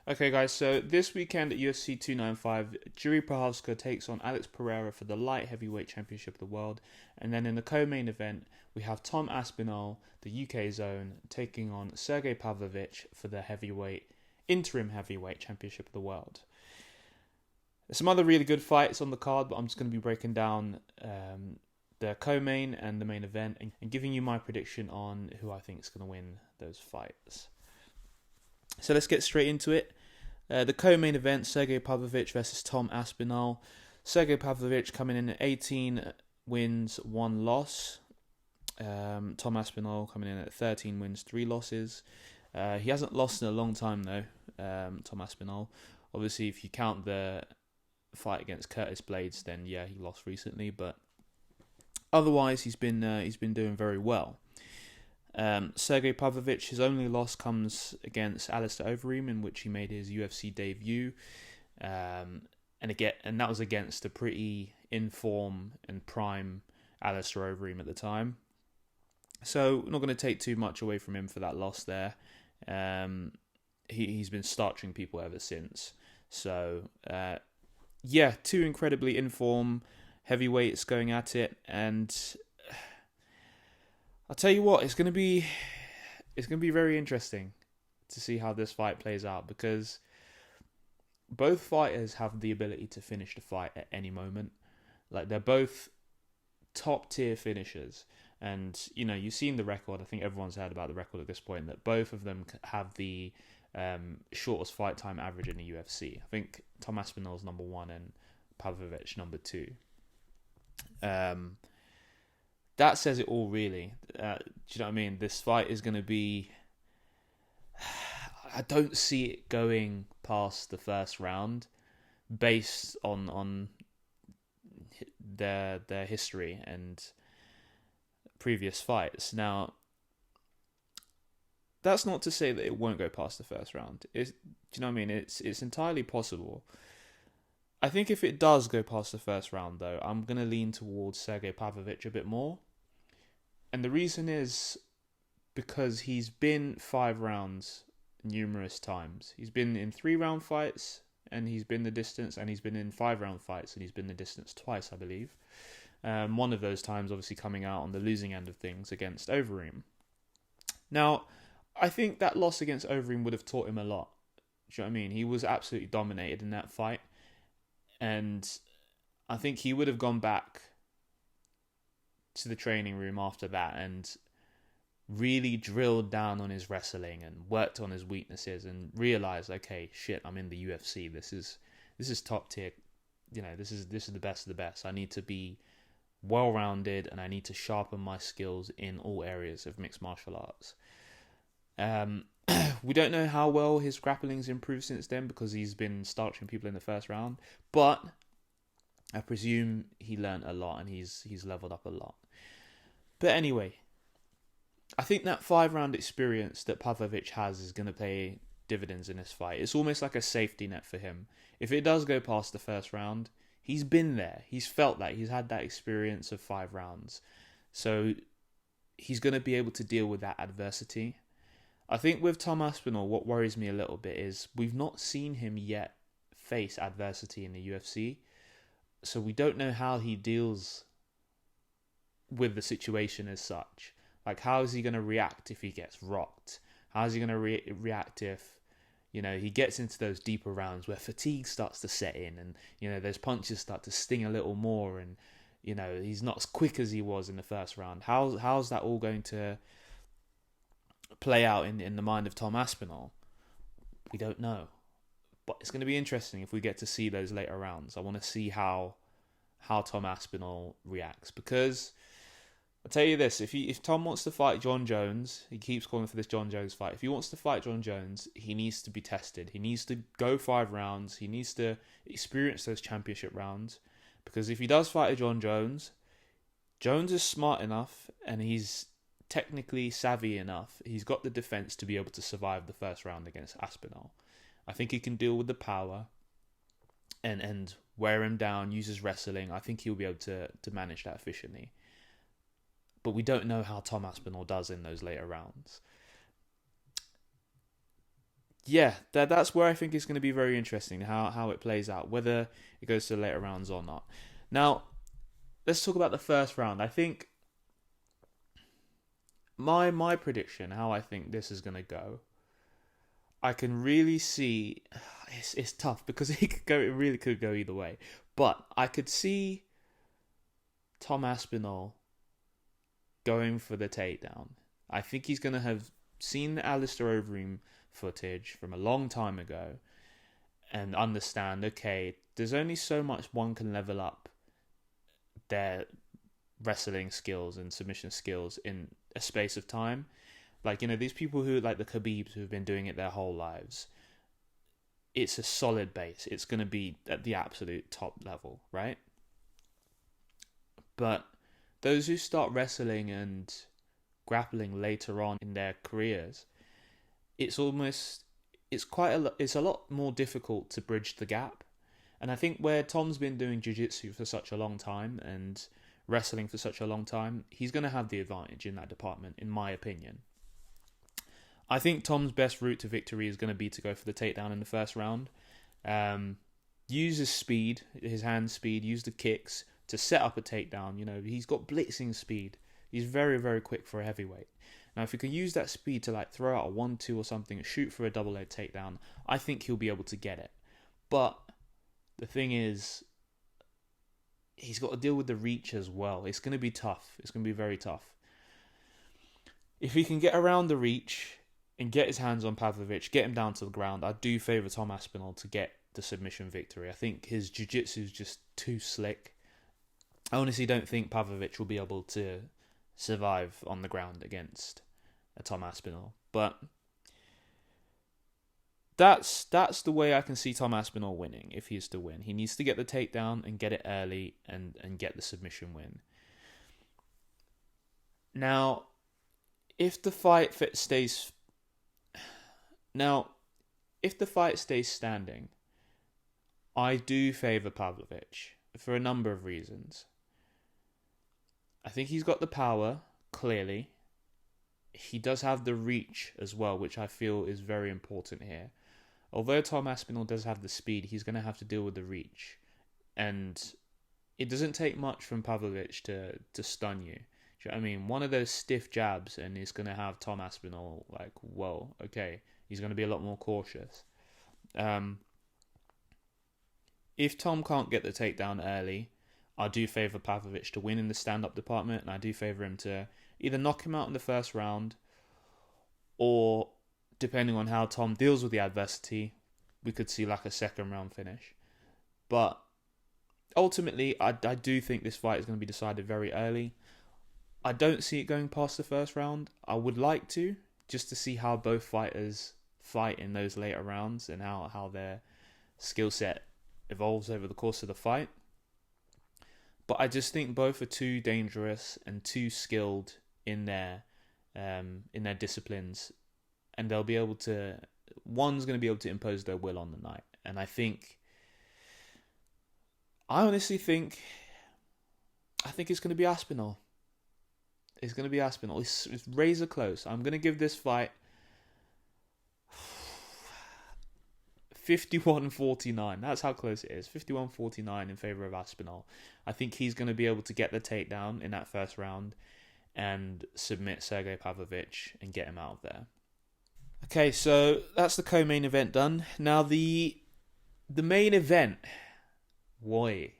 Okay, guys, so this weekend at UFC 295, Jiri Prochazka takes on Alex Pereira for the light heavyweight championship of the world. And then in the co-main event, we have Tom Aspinall, the UK zone, taking on Sergey Pavlovich for the interim heavyweight championship of the world. There's some other really good fights on the card, but I'm just going to be breaking down the co-main and the main event and giving you my prediction on who I think is going to win those fights. So let's get straight into it. The co-main event, Sergey Pavlovich versus Tom Aspinall. Sergey Pavlovich coming in at 18 wins, 1 loss. Tom Aspinall coming in at 13 wins, 3 losses. He hasn't lost in a long time though, Tom Aspinall. Obviously, if you count the fight against Curtis Blades, then yeah, he lost recently. But otherwise, he's been doing very well. Sergey Pavlovich, his only loss comes against Alistair Overeem, in which he made his UFC debut, and that was against a pretty in-form and prime Alistair Overeem at the time. So not going to take too much away from him for that loss there. He's been starching people ever since. So two incredibly in-form heavyweights going at it, and I'll tell you what, it's gonna be very interesting to see how this fight plays out, because both fighters have the ability to finish the fight at any moment. Like, they're both top tier finishers, and you've seen the record. I think everyone's heard about the record at this point, that both of them have the shortest fight time average in the UFC. I think Tom Aspinall's number 1 and Pavlovich number 2. That says it all, really. Do you know what I mean? This fight is going to be... I don't see it going past the first round, based on their history and previous fights. Now, that's not to say that it won't go past the first round. Do you know what I mean? It's entirely possible. I think if it does go past the first round, though, I'm going to lean towards Sergey Pavlovich a bit more. And the reason is because he's been 5 rounds numerous times. He's been in 3-round fights and he's been the distance, and he's been in 5-round fights and he's been the distance twice, I believe. One of those times obviously coming out on the losing end of things against Overeem. Now, I think that loss against Overeem would have taught him a lot. Do you know what I mean? He was absolutely dominated in that fight. And I think he would have gone back to the training room after that and really drilled down on his wrestling and worked on his weaknesses and realized, okay, shit, I'm in the UFC. This is top tier. This is the best of the best. I need to be well-rounded and I need to sharpen my skills in all areas of mixed martial arts. We don't know how well his grappling's improved since then, because he's been starching people in the first round, but I presume he learned a lot and he's leveled up a lot. But anyway, I think that 5-round experience that Pavlovich has is going to pay dividends in this fight. It's almost like a safety net for him. If it does go past the first round, he's been there. He's felt that. He's had that experience of 5 rounds. So he's going to be able to deal with that adversity. I think with Tom Aspinall, what worries me a little bit is we've not seen him yet face adversity in the UFC. So we don't know how he deals with the situation as such. Like, how is he going to react if he gets rocked? How is he going to react if, he gets into those deeper rounds where fatigue starts to set in and, those punches start to sting a little more and, he's not as quick as he was in the first round. How's that all going to play out in the mind of Tom Aspinall? We don't know. But it's going to be interesting if we get to see those later rounds. I want to see how Tom Aspinall reacts, because I'll tell you this, if Tom wants to fight John Jones, he keeps calling for this John Jones fight. If he wants to fight John Jones, he needs to be tested. He needs to go 5 rounds. He needs to experience those championship rounds. Because if he does fight a John Jones, Jones is smart enough and he's technically savvy enough. He's got the defense to be able to survive the first round against Aspinall. I think he can deal with the power and wear him down, use his wrestling. I think he'll be able to manage that efficiently. But we don't know how Tom Aspinall does in those later rounds. yeah, that's where I think it's going to be very interesting how it plays out, whether it goes to the later rounds or not. Now, let's talk about the first round. I think my prediction, how I think this is going to go, I can really see. It's tough because it could go. It really could go either way. But I could see Tom Aspinall going for the takedown. I think he's going to have seen the Alistair Overeem footage from a long time ago and understand, okay, there's only so much one can level up their wrestling skills and submission skills in a space of time. Like, these people who, like the Khabibs, who've been doing it their whole lives, it's a solid base. It's going to be at the absolute top level, right? But those who start wrestling and grappling later on in their careers, it's a lot more difficult to bridge the gap. And I think where Tom's been doing jiu-jitsu for such a long time and wrestling for such a long time, he's going to have the advantage in that department, in my opinion. I think Tom's best route to victory is going to be to go for the takedown in the first round. Use his speed, his hand speed, use the kicks to set up a takedown. He's got blitzing speed. He's very, very quick for a heavyweight. Now, if he can use that speed to like throw out a 1-2 or something, shoot for a double leg takedown, I think he'll be able to get it. But the thing is, he's got to deal with the reach as well. It's going to be tough. It's going to be very tough. If he can get around the reach and get his hands on Pavlovich, get him down to the ground, I do favour Tom Aspinall to get the submission victory. I think his jiu-jitsu is just too slick. I honestly don't think Pavlovich will be able to survive on the ground against a Tom Aspinall. But that's the way I can see Tom Aspinall winning, if he is to win. He needs to get the takedown and get it early and get the submission win. Now, if the fight stays standing, I do favour Pavlovich for a number of reasons. I think he's got the power, clearly. He does have the reach as well, which I feel is very important here. Although Tom Aspinall does have the speed, he's going to have to deal with the reach. And it doesn't take much from Pavlovich to stun you. Do you know what I mean? One of those stiff jabs and he's going to have Tom Aspinall like, whoa, okay. He's going to be a lot more cautious. If Tom can't get the takedown early, I do favour Pavlovich to win in the stand-up department, and I do favour him to either knock him out in the first round, or, depending on how Tom deals with the adversity, we could see like a second round finish. But ultimately, I do think this fight is going to be decided very early. I don't see it going past the first round. I would like to, just to see how both fighters fight in those later rounds and how their skill set evolves over the course of the fight. But I just think both are too dangerous and too skilled in their disciplines, and they'll be able to. One's going to be able to impose their will on the night, and I honestly think it's going to be Aspinall. It's going to be Aspinall. It's razor close. I'm going to give this fight 51-49. That's how close it is. 51-49 in favour of Aspinall. I think he's going to be able to get the takedown in that first round and submit Sergey Pavlovich and get him out of there. Okay, so that's the co-main event done. Now the main event. Boy.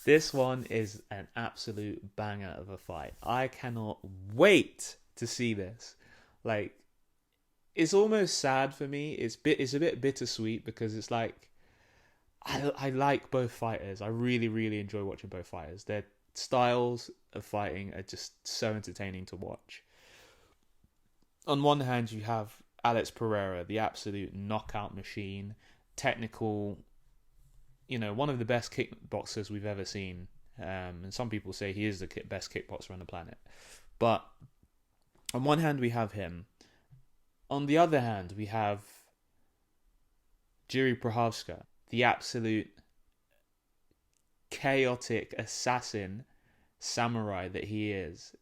This one is an absolute banger of a fight. I cannot wait to see this. Like, it's almost sad for me. It's a bit bittersweet because it's like I like both fighters. I really, really enjoy watching both fighters. Their styles of fighting are just so entertaining to watch. On one hand, you have Alex Pereira, the absolute knockout machine, technical, one of the best kickboxers we've ever seen. And some people say he is the best kickboxer on the planet. But on one hand, we have him. On the other hand, we have Jiri Prochazka, the absolute chaotic assassin samurai that he is.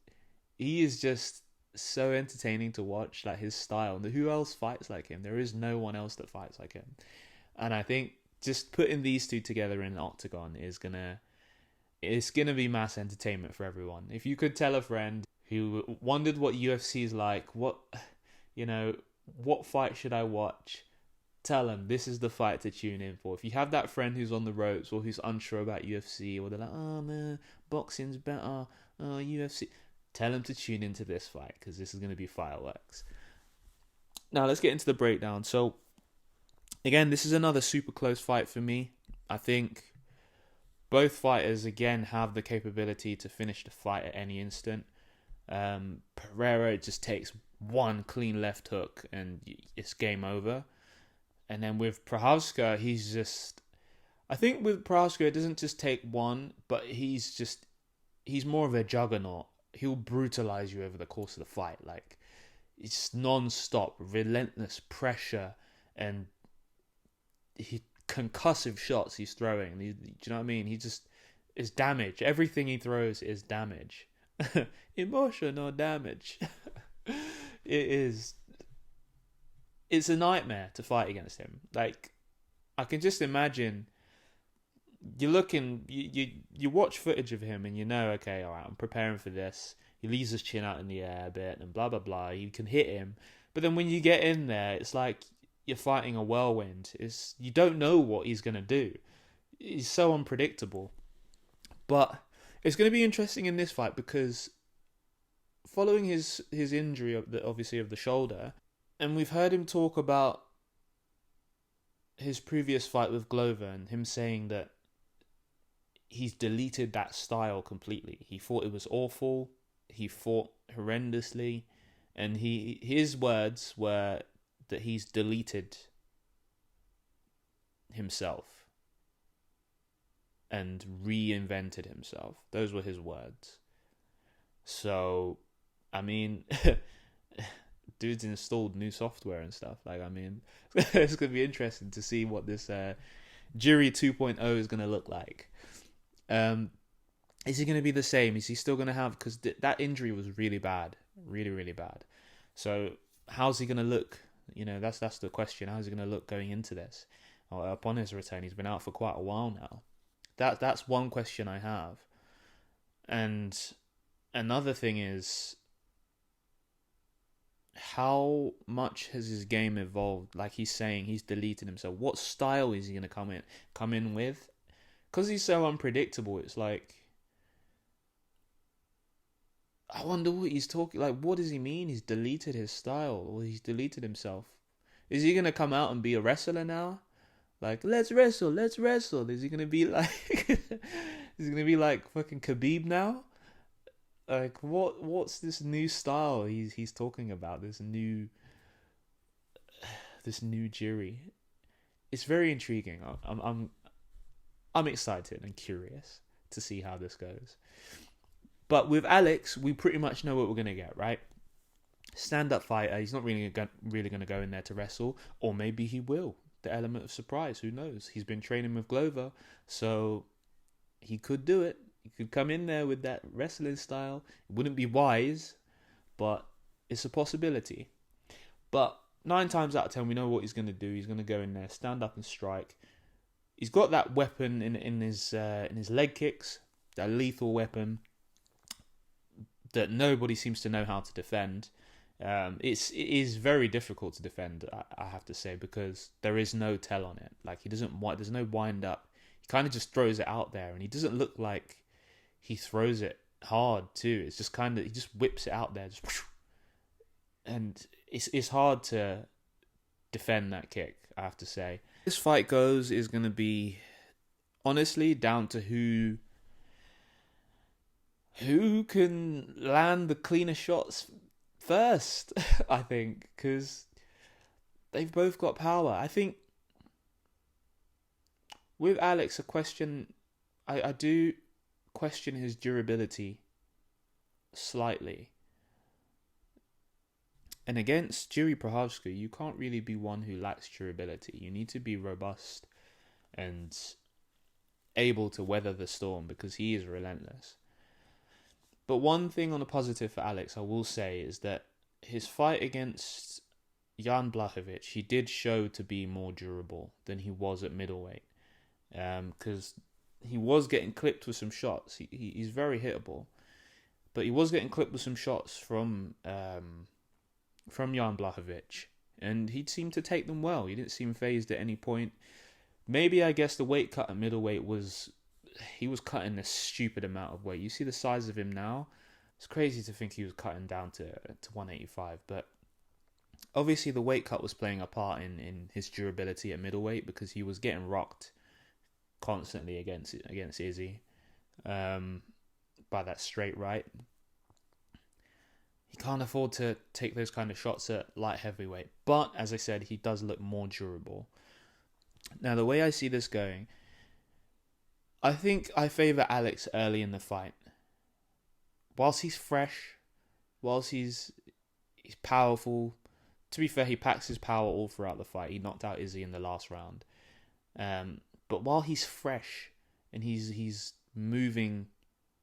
He is just so entertaining to watch. Like his style. Who else fights like him? There is no one else that fights like him. And I think just putting these two together in an octagon it's gonna be mass entertainment for everyone. If you could tell a friend who wondered what UFC is like, what fight should I watch? Tell them this is the fight to tune in for. If you have that friend who's on the ropes or who's unsure about UFC, or they're like, oh man, boxing's better, oh UFC, tell them to tune into this fight because this is going to be fireworks. Now let's get into the breakdown. So again, this is another super close fight for me. I think both fighters again have the capability to finish the fight at any instant. Pereira just takes one clean left hook and it's game over. And then with Prochazka, I think with Prochazka, it doesn't just take one, but he's more of a juggernaut. He'll brutalize you over the course of the fight. Like, it's non-stop, relentless pressure and concussive shots he's throwing. Do you know what I mean? He just is damage. Everything he throws is damage. Emotional damage. It's a nightmare to fight against him. Like, I can just imagine you watch footage of him and you know, okay, all right, I'm preparing for this. He leaves his chin out in the air a bit and blah, blah, blah. You can hit him. But then when you get in there, it's like you're fighting a whirlwind. You don't know what he's going to do. He's so unpredictable. But it's going to be interesting in this fight because following his injury, obviously of the shoulder, and we've heard him talk about his previous fight with Glover and him saying that he's deleted that style completely. He thought it was awful. He fought horrendously. And his words were that he's deleted himself and reinvented himself. Those were his words. So, I mean, dude's installed new software and stuff. Like, I mean, it's going to be interesting to see what this Jury 2.0 is going to look like. Is he going to be the same? Is he still going to have... Because that injury was really bad. Really, really bad. So, how's he going to look? You know, that's the question. How's he going to look going into this? Upon his return, he's been out for quite a while now. That's one question I have. And another thing is, how much has his game evolved? Like he's saying, he's deleted himself. What style is he going to come in with? Because he's so unpredictable, it's like, I wonder what he's talking... Like, what does he mean? He's deleted his style, or he's deleted himself. Is he going to come out and be a wrestler now? Like, let's wrestle. Is he going to be like... is he going to be like fucking Khabib now? Like, what's this new style he's talking about? This new jury. It's very intriguing. I'm excited and curious to see how this goes. But with Alex, we pretty much know what we're gonna get, right? Stand-up fighter. He's not really gonna go in there to wrestle, or maybe he will. The element of surprise. Who knows? He's been training with Glover, so he could do it. He could come in there with that wrestling style. It wouldn't be wise, but it's a possibility. But 9 times out of 10, we know what he's going to do. He's going to go in there, stand up and strike. He's got that weapon in his leg kicks, that lethal weapon that nobody seems to know how to defend. It is very difficult to defend, I have to say, because there is no tell on it. Like, there's no wind up. He kind of just throws it out there, and he doesn't look like he throws it hard too. It's just kind of, he just whips it out there, and it's hard to defend that kick, I have to say. This fight is going to be honestly down to who can land the cleaner shots first, I think, because they've both got power. I think with Alex, I do question his durability slightly. And against Jiri Prochazka, you can't really be one who lacks durability. You need to be robust and able to weather the storm, because he is relentless. But one thing on a positive for Alex, I will say, is that his fight against Jan Blachowicz, he did show to be more durable than he was at middleweight. Because he was getting clipped with some shots. He's very hittable. But he was getting clipped with some shots from Jan Blachowicz. And he seemed to take them well. He didn't seem phased at any point. Maybe, I guess, the weight cut at middleweight was... He was cutting a stupid amount of weight. You see the size of him now. It's crazy to think he was cutting down to 185. But obviously the weight cut was playing a part in his durability at middleweight, because he was getting rocked constantly against Izzy by that straight right. He can't afford to take those kind of shots at light heavyweight. But, as I said, he does look more durable. Now, the way I see this going, I think I favour Alex early in the fight. Whilst he's fresh, whilst he's powerful, to be fair, he packs his power all throughout the fight. He knocked out Izzy in the last round. But while he's fresh and he's moving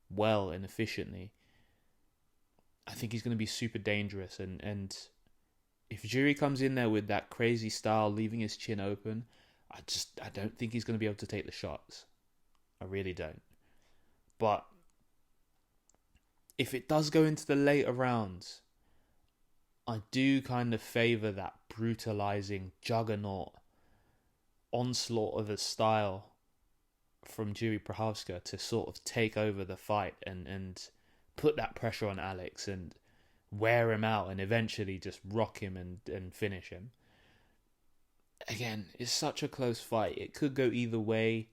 well and efficiently, I think he's going to be super dangerous. And if Jury comes in there with that crazy style, leaving his chin open, I don't think he's going to be able to take the shots. I really don't. But if it does go into the later rounds, I do kind of favour that brutalising juggernaut onslaught of a style from Jiri Prochazka to sort of take over the fight and put that pressure on Alex and wear him out and eventually just rock him and finish him. Again, it's such a close fight. It could go either way.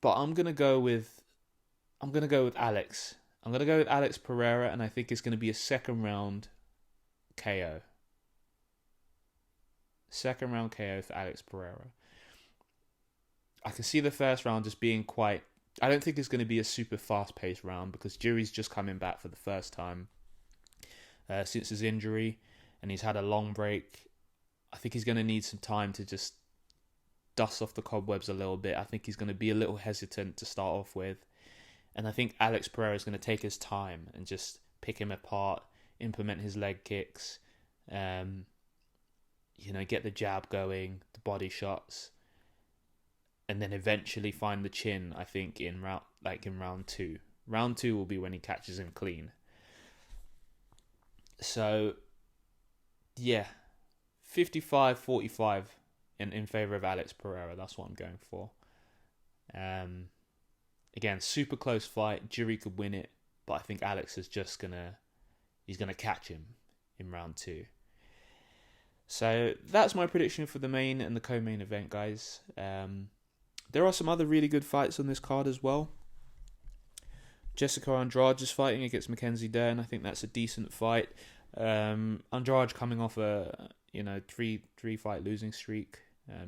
But I'm gonna go with Alex. I'm gonna go with Alex Pereira, and I think it's gonna be a second round KO. Second round KO for Alex Pereira. I can see the first round just being quite... I don't think it's going to be a super fast-paced round, because Jury's just coming back for the first time since his injury, and he's had a long break. I think he's going to need some time to just dust off the cobwebs a little bit. I think he's going to be a little hesitant to start off with. And I think Alex Pereira is going to take his time and just pick him apart, implement his leg kicks, get the jab going, the body shots, and then eventually find the chin, I think, in round two. Round two will be when he catches him clean. So, yeah, 55-45 in favour of Alex Pereira. That's what I'm going for. Again, super close fight. Jury could win it, but I think Alex is just he's gonna catch him in round two. So that's my prediction for the main and the co-main event, guys. There are some other really good fights on this card as well. Jessica Andrade is fighting against Mackenzie Dern. I think that's a decent fight. Andrade coming off a three fight losing streak.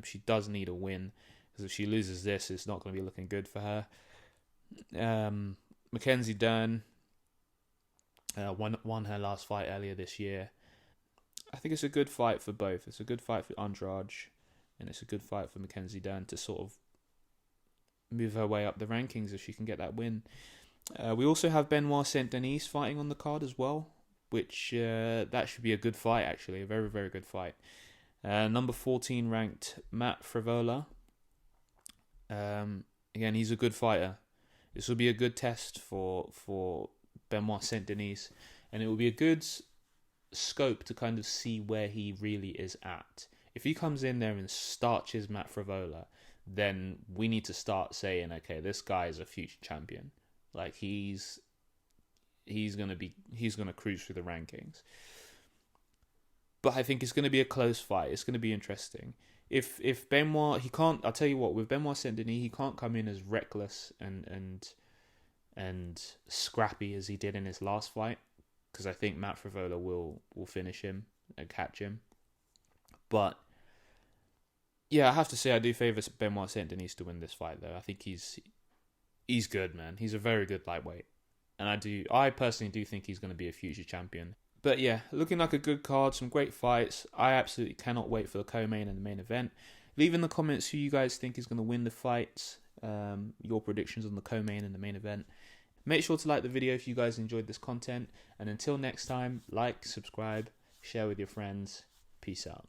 She does need a win, because if she loses this, it's not going to be looking good for her. Mackenzie Dern won her last fight earlier this year. I think it's a good fight for both. It's a good fight for Andrade, and it's a good fight for Mackenzie Dern to sort of move her way up the rankings if she can get that win. We also have Benoit Saint Denis fighting on the card as well, which that should be a good fight, actually. A very, very good fight. Number 14 ranked Matt Frivola. Again, he's a good fighter. This will be a good test for Benoit Saint Denis, and it will be a good scope to kind of see where he really is at. If he comes in there and starches Matt Frivola, then we need to start saying, okay, this guy is a future champion. Like he's gonna cruise through the rankings. But I think it's gonna be a close fight. It's gonna be interesting. If Benoit, he can't. I'll tell you what, with Benoit Saint Denis, he can't come in as reckless and scrappy as he did in his last fight, because I think Matt Frivola will finish him and catch him. But yeah, I have to say I do favour Benoit Saint Denis to win this fight, though. I think he's good, man. He's a very good lightweight, and I personally do think he's going to be a future champion. But yeah, looking like a good card, some great fights. I absolutely cannot wait for the co-main and the main event. Leave in the comments who you guys think is going to win the fights, your predictions on the co-main and the main event. Make sure to like the video if you guys enjoyed this content. And until next time, like, subscribe, share with your friends. Peace out.